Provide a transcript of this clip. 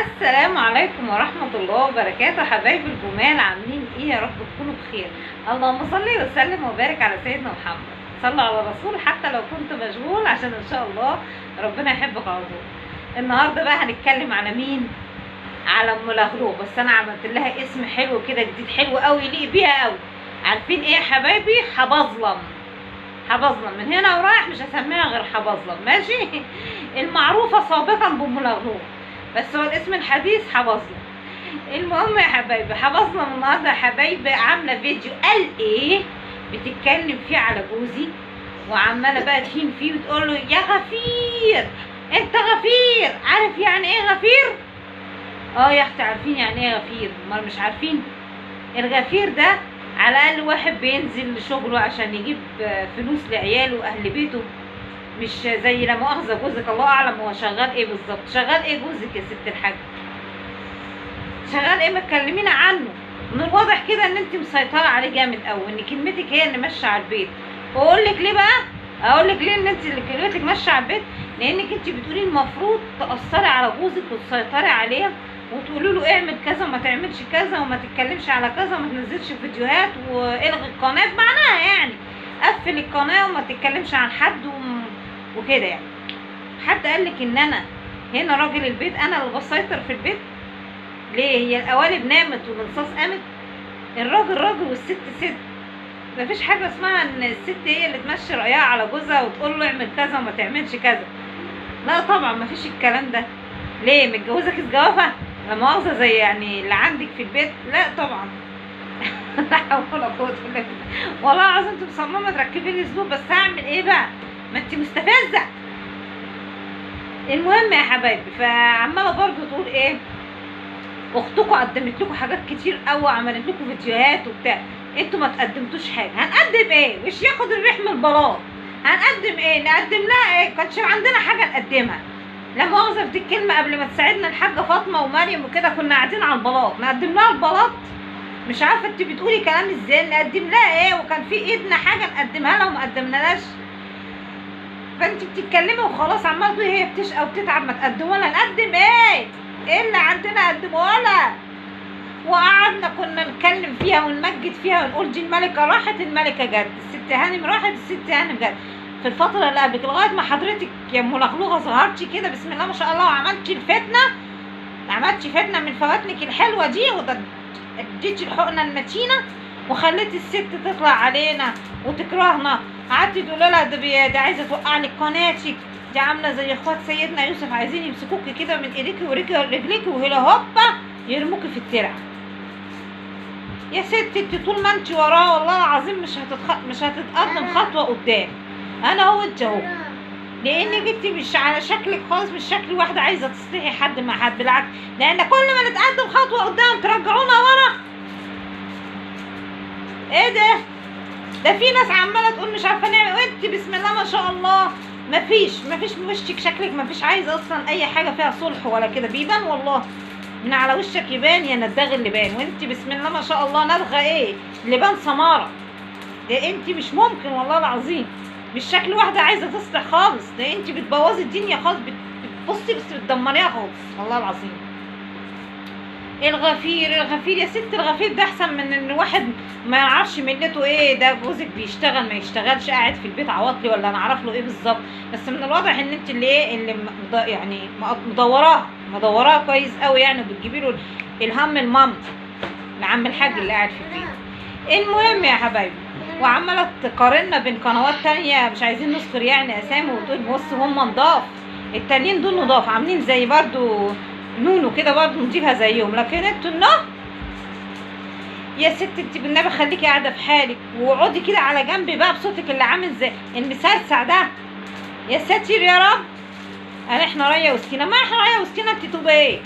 السلام عليكم ورحمة الله وبركاته. حبايب الجمال عاملين ايه؟ يا رب تكونوا بخير. اللهم صل وسلم وبارك على سيدنا محمد. صلوا على الرسول حتى لو كنت مشغول، عشان ان شاء الله ربنا يحبك على طول. النهارده بقى هنتكلم على مين؟ على ام لغلوغ، بس انا عملت لها اسم حلو كده جديد، حلو قوي يليق بيها قوي. عارفين ايه يا حبايبي؟ حبظلم. حبظلم من هنا ورايح مش هسميها غير حبظلم، ماشي؟ المعروفة سابقا بام لغلوغ، بس هو الاسم الحديث حبظلم. المهم يا حبايبي، حبظلم النهارده يا حبايبي عامله فيديو قال ايه؟ بتتكلم فيه على جوزي، وعماله بقى تهين فيه وتقول له يا غفير، انت غفير. عارف يعني ايه غفير؟ يا اختي عارفين يعني ايه غفير، امال مش عارفين؟ الغفير ده على الاقل واحد بينزل شغله عشان يجيب فلوس لعياله واهل بيته، مش زي لا مؤاخذه جوزك الله اعلم هو شغال ايه بالظبط. شغال ايه جوزك يا ست الحاج؟ شغال ايه؟ ما تكلمينا عنه. من الواضح كده ان انت مسيطره عليه جامد قوي، ان كلمتك هي اللي ماشيه على البيت. واقول لك ليه بقى؟ اقول لك ليه ان انت اللي كلمتك ماشيه على البيت؟ لانك انت بتقولي المفروض تاثري على جوزك وتسيطري عليه، وتقولي له اعمل كذا وما تعملش كذا وما تتكلمش على كذا وما تنزلش فيديوهات والغي القناه، بمعناها يعني قفل القناه وما تتكلمش عن حد وكده يعني. حد قال لك ان انا هنا راجل البيت، انا اللي بسيطر في البيت؟ ليه؟ هي القوالب نامت والانصاص قامت؟ الراجل راجل والست ست. مفيش حاجه اسمها ان الست هي اللي تمشي رايها على جوزها وتقول له اعمل كذا وما تعملش كذا. لا طبعا مفيش الكلام ده. ليه؟ متجوزك الجوافه لا مؤاخذه زي يعني اللي عندك في البيت؟ لا طبعا. لا حول ولا قوه الا بالله. والله العظيم انت مصممه تركبي لي اسلوب، بس هعمل ايه بقى؟ ما انت مستفزه. المهم يا حبايبي، فعماله برضو تقول ايه؟ اختكم قدمت لكم حاجات كتير قوي، عملت لكم فيديوهات وبتاع، انتوا ما تقدمتوش حاجه. هنقدم ايه؟ مش ياخد الريح من البلاط. هنقدم ايه؟ نقدم لها ايه؟ كانش عندنا حاجه نقدمها. لا مؤاخذه في الكلمه، قبل ما تساعدنا الحاجه فاطمه ومريم وكده كنا قاعدين على البلاط، نقدم لها البلاط؟ مش عارفه انت بتقولي كلام ازاي. نقدم لها ايه؟ وكان في ايدنا حاجه نقدمها لها وما قدمنالاش؟ فانت بتتكلمي وخلاص، عماله تقولي هي بتشقى وبتتعب، ما تقدموا لها. نقدم ايه؟ ايه اللي عندنا قدموها لها؟ وقعدنا كنا نتكلم فيها ونمجد فيها ونقول دي الملكه راحت، الملكه جت، الست هانم راحت، الست هانم جت. في الفتره اللي قبلك لغايه ما حضرتك يا ام لغلوغه ظهرتي كده بسم الله ما شاء الله، وعملتي الفتنه، عملتي فتنه من فواتنك الحلوه دي، اديتي الحقنه المتينه وخليتي الست تطلع علينا وتكرهنا. قعدتي تقولي لها ده عايزه توقع لك قناتك، دي عامله زي اخوات سيدنا يوسف عايزين يمسكوكي كده من ايديكي ورجليكي وهلا هوبا يرموكي في الترعه. يا ست انت طول ما انت وراه والله العظيم مش هتتقدم خطوه قدام. انا هو انت اهو، لانك انت مش على شكلك خالص، مش شكل واحده عايزه تصلحي حد مع حد، بالعكس، لان كل ما نتقدم خطوه قدام ترجعونا ورا. ايه ده في ناس عماله تقول مش عارفه نعمل، وانت بسم الله ما شاء الله مفيش في وشك، شكلك مفيش عايزه اصلا اي حاجه فيها صلح ولا كده، بيبان والله من على وشك يبان يا نداغ اللبان. وانت بسم الله ما شاء الله نلغى ايه؟ لبان سماره. ده انت مش ممكن والله العظيم، مش شكل واحده عايزه تصلح خالص، ده انت بتبوظي الدنيا خالص، بتبصي بس بتدمريها خالص والله العظيم. الغفير يا ست، الغفير ده احسن من ان واحد ما يعرفش ملته ايه. ده جوزك بيشتغل ما يشتغلش، قاعد في البيت عواطلي ولا انا اعرف له ايه بالظبط، بس من الواضح ان انت اللي ايه اللي يعني مدوراها كويس قوي يعني، وبتجيبي له الهم المام لعم الحاج اللي قاعد في البيت. المهم يا حبايبي، وعماله تقارنا بين قنوات تانية مش عايزين نذكر يعني اسامي، وتقول بص هم نضاف، التانيين دول نضاف عاملين زي برضو نونو كده برضه نضيفها زيهم، لكن انتوا يا ست انت بالنبي خليكي قاعده في حالك، واقعدي كده على جنب بقى بصوتك اللي عامل زي المسلسع ده. يا ساتر يا رب. احنا ريا وسكينه، ما احنا ريا وسكينه، انت تبقى ايه؟